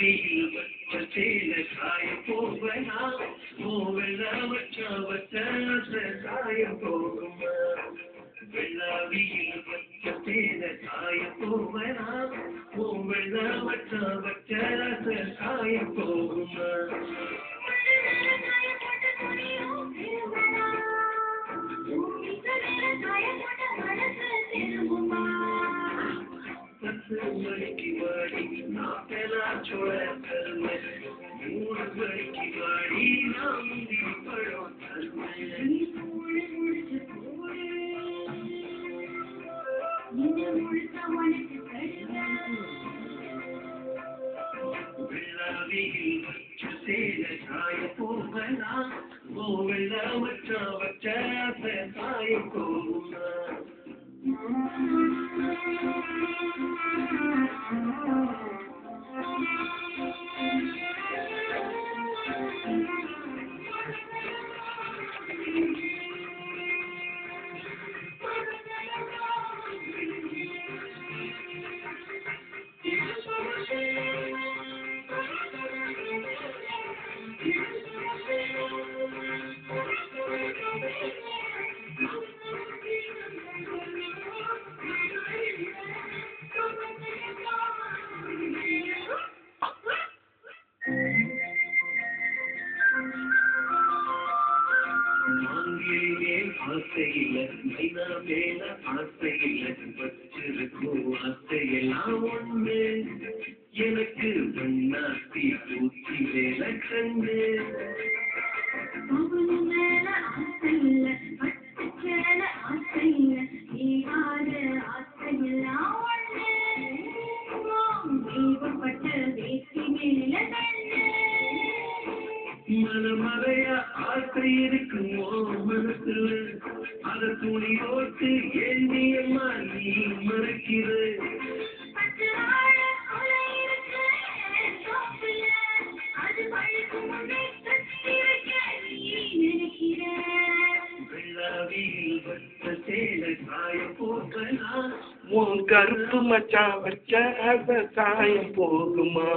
வெள்ளாவியில் வச்ச சேல காய போவனா ஓவெல்ல வச்ச காய போகுமா வெள்ளாவியில் வச்ச சேல காய போவனா ஓவெல்ல வச்ச காய போகுமா மணிக்கு வாடி நான் பெலா சோழ கருமை 3 மணிக்கு வாடி நான் முந்தி பழம் வெள்ளாவியில் வச்ச சேல காய போவனா ஓவெல்ல வச்ச காய போகுமா ஆசையில மைனா மேல ஆசையில வச்சிருக்கும் ஆசையெல்லாம் ஒண்ணு எனக்கு மண்ணாத்தி பூச்சி மேல கண்ணு மேல ஆசையில பச்சைல ஆசையில நீராட ஆசையெல்லாம் ஒண்ணு தெய்வப்பட்ட வேசி மேல கண்ணு மலையா ஆசை இருக்குமோ மனசுல அத துணி போட்டு ஏந்தியம்மா நீ மறைக்கிற வெள்ளாவியில் வச்ச சேல காய போகலாம் உன் கருப்பு மச்சான் வச்ச சாயம் போகுமா